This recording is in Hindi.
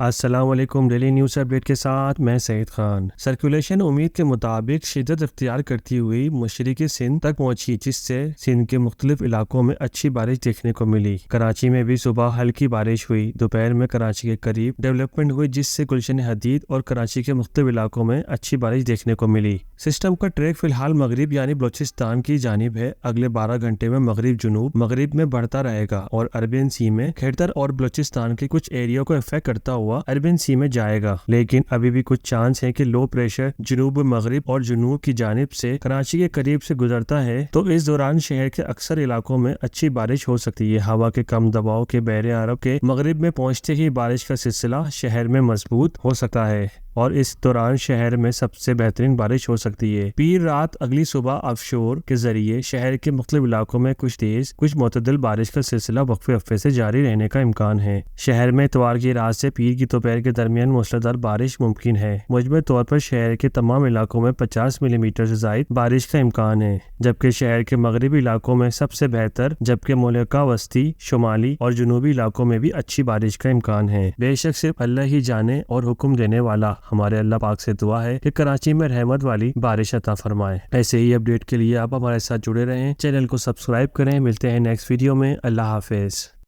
अस्सलाम वालेकुम। डेली न्यूज़ अपडेट के साथ मैं सईद खान। सर्कुलेशन उम्मीद के मुताबिक शिद्दत इख्तियार करती हुई मशरिकी सिंध तक पहुंची, जिससे सिंध के मुख्तलिफ इलाकों में अच्छी बारिश देखने को मिली। कराची में भी सुबह हल्की बारिश हुई। दोपहर में कराची के करीब डेवलपमेंट हुई, जिससे गुलशन हदीद और कराची के मुख्तलिफ इलाकों में अच्छी बारिश देखने को मिली। सिस्टम का ट्रैक फिलहाल मगरिब यानी बलूचिस्तान की जानिब है। अगले 12 घंटे में मगरिब जुनूब मगरिब में बढ़ता रहेगा और अरबियन सी में खैबर और बलूचिस्तान के कुछ एरिया को इफेक्ट करता हुआ अरबियन सी में जाएगा। लेकिन अभी भी कुछ चांस है कि लो प्रेशर जुनूब मगरिब और जुनूब की जानिब से कराची के करीब से गुजरता है, तो इस दौरान शहर के अक्सर इलाकों में अच्छी बारिश हो सकती है। हवा के कम दबाव के बहरे अरब के मगरिब में पहुंचते ही बारिश का सिलसिला शहर में मजबूत हो सकता है और इस दौरान शहर में सबसे बेहतरीन बारिश हो सकती है। पीर रात अगली सुबह ऑफशोर के जरिए शहर के मुख्तलिफ इलाकों में कुछ तेज कुछ मुतदल बारिश का सिलसिला वक्फे वक्फे से जारी रहने का इम्कान है। शहर में इतवार की रात से पीर की दोपहर के दरमियान मूसलाधार बारिश मुमकिन है। मुजमल तौर पर शहर के तमाम इलाकों में 50 मिलीमीटर से ज्यादा बारिश का इम्कान है, जबकि शहर के मगरबी इलाकों में सबसे बेहतर, जबकि मुल्का वस्ती, शुमाली और जुनूबी इलाकों में भी अच्छी बारिश का इम्कान है। बेशक सिर्फ अल्लाह ही जाने और हुक्म देने वाला। हमारे अल्लाह पाक से दुआ है कि कराची में रहमत वाली बारिश अता फरमाए। ऐसे ही अपडेट के लिए आप हमारे साथ जुड़े रहें, चैनल को सब्सक्राइब करें। मिलते हैं नेक्स्ट वीडियो में। अल्लाह हाफिज।